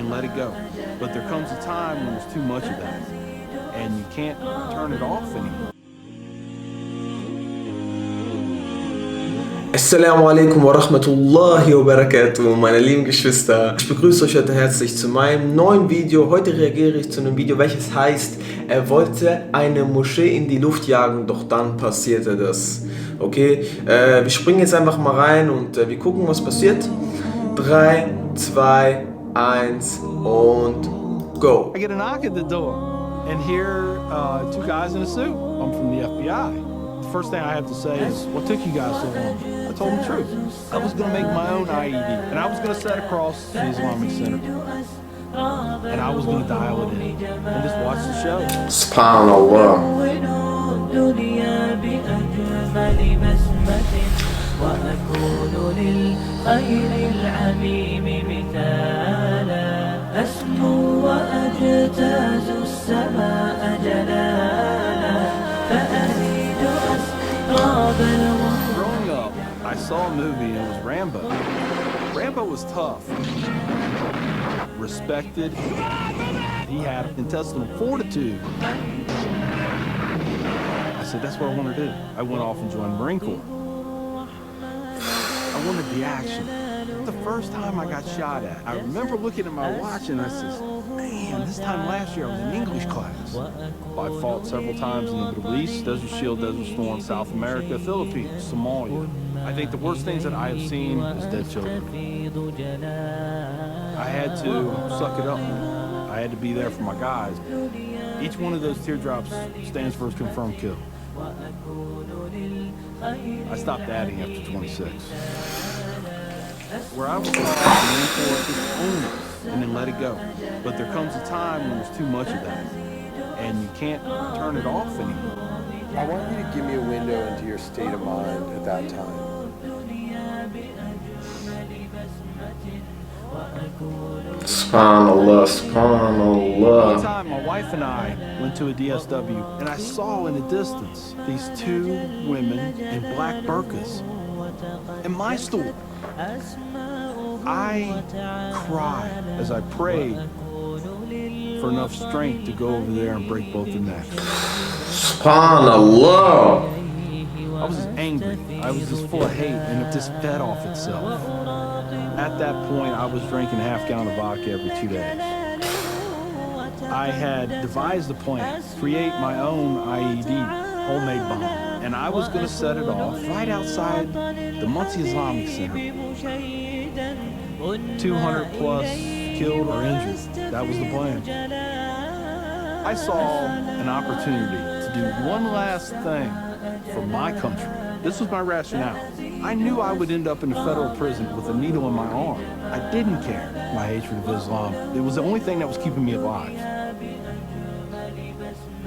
then let it go. But there comes a time when there's too much of that, and you can't turn it off anymore. Assalamu alaikum wa rahmatullahi wa barakatuh, meine lieben Geschwister. Ich begrüße euch heute herzlich zu meinem neuen Video. Heute reagiere ich zu einem Video, welches heißt, er wollte eine Moschee in die Luft jagen, doch dann passierte das. Okay, wir springen jetzt einfach mal rein und wir gucken, was passiert. 3, 2, 1 und go. I get a knock at the door, and here two guys in a suit. I'm from the FBI. The first thing I have to say is, what took you guys so long? I told them the truth. I was going to make my own IED, and I was going to set across the Islamic Center, and I was going to dial it in, and just watch the show. SubhanAllah. Growing up, I saw a movie and it was Rambo. Rambo was tough, respected. He had intestinal fortitude. I said, that's what I want to do. I went off and joined the Marine Corps. I wanted the action. The first time I got shot at, I remember looking at my watch and I said, man, this time last year I was in English class. I fought several times in the Middle East, Desert Shield, Desert Storm, South America, Philippines, Somalia. I think the worst things that I have seen is dead children. I had to suck it up. I had to be there for my guys. Each one of those teardrops stands for a confirmed kill. I stopped adding after 26. Where I was taught to own it and then let it go. But there comes a time when there's too much of that, and you can't turn it off anymore. I want you to give me a window into your state of mind at that time. SubhanAllah, SubhanAllah. One time, my wife and I went to a DSW, and I saw in the distance these two women in black burqas in my store. I cried as I prayed for enough strength to go over there and break both their necks. SubhanAllah. I was just angry. I was just full of hate, and it just fed off itself. At that point, I was drinking a half-gallon of vodka every 2 days. I had devised a plan, create my own IED, homemade bomb, and I was going to set it off right outside the Muncie Islamic Center. 200 plus killed or injured. That was the plan. I saw an opportunity to do one last thing for my country. This was my rationale. I knew I would end up in a federal prison with a needle in my arm. I didn't care my hatred of Islam. It was the only thing that was keeping me alive.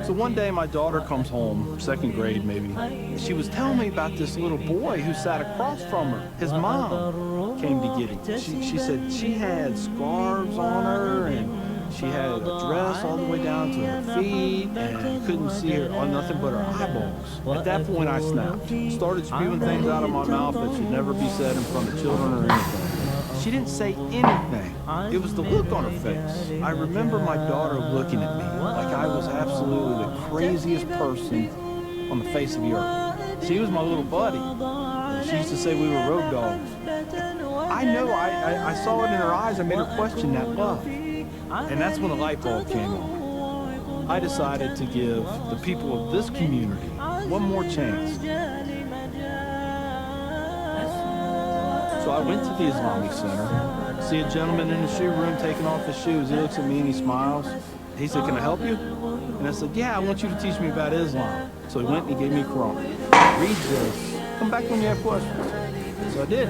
So one day my daughter comes home, second grade maybe. She was telling me about this little boy who sat across from her. His mom came to get him. She said she had scarves on her and she had a dress all the way down to her feet and couldn't see her on nothing but her eyeballs. At that point I snapped. Started spewing things out of my mouth that should never be said in front of children or anything. She didn't say anything. It was the look on her face. I remember my daughter looking at me like I was absolutely the craziest person on the face of the earth. She was my little buddy. She used to say we were road dogs. I know, I saw it in her eyes. I made her question that love. And that's when a light bulb came on. I decided to give the people of this community one more chance. So I went to the Islamic Center, see a gentleman in the shoe room taking off his shoes. He looks at me and he smiles. He said, can I help you? And I said, yeah, I want you to teach me about Islam. So he went and he gave me a Quran. Read this. Come back when you have questions. So I did.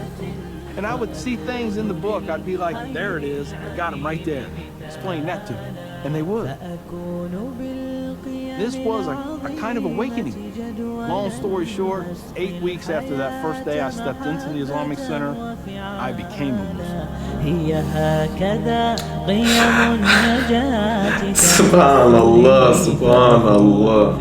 And I would see things in the book. I'd be like, there it is. I got them right there. Explain that to them. And they would. This was a kind of awakening. Long story short, 8 weeks after that first day I stepped into the Islamic Center, I became a Muslim. SubhanAllah, SubhanAllah.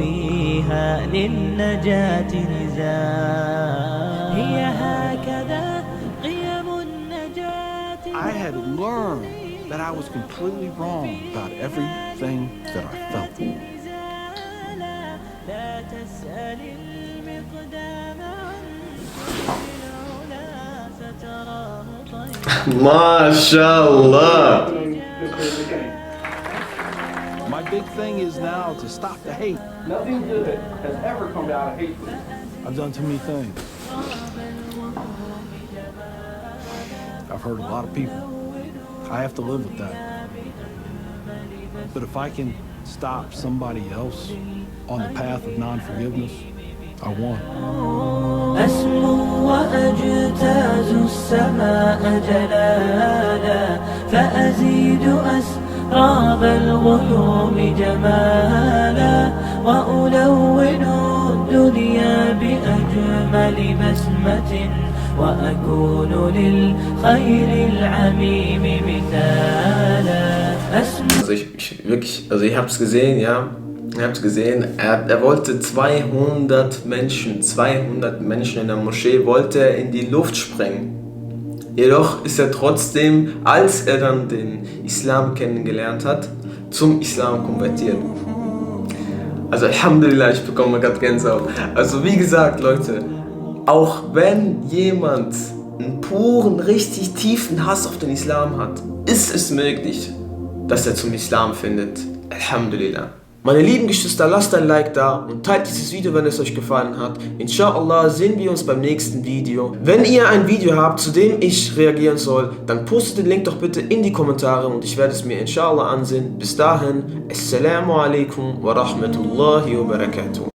I had learned that I was completely wrong about everything that I felt. MashaAllah. My big thing is now to stop the hate. Nothing good has ever come out of hate. I've done too many things. I've hurt a lot of people. I have to live with that. But if I can stop somebody else on the path of non-forgiveness, I won. أسمو وأجتاز السماء جلالا فأزيد أسراب الغيوم جمالا وألون الدنيا بأجمل بسمة وأكون للخير العميم مثالا. Also ich hab's gesehen, ja. Ihr habt gesehen, er wollte 200 Menschen in der Moschee wollte er in die Luft sprengen. Jedoch ist er trotzdem, als er dann den Islam kennengelernt hat, zum Islam konvertiert. Also Alhamdulillah, ich bekomme gerade Gänsehaut. Also wie gesagt, Leute, auch wenn jemand einen puren, richtig tiefen Hass auf den Islam hat, ist es möglich, dass er zum Islam findet. Alhamdulillah. Meine lieben Geschwister, lasst ein Like da und teilt dieses Video, wenn es euch gefallen hat. Inshallah sehen wir uns beim nächsten Video. Wenn ihr ein Video habt, zu dem ich reagieren soll, dann postet den Link doch bitte in die Kommentare und ich werde es mir inshallah ansehen. Bis dahin, Assalamu alaikum wa rahmatullahi wa barakatuh.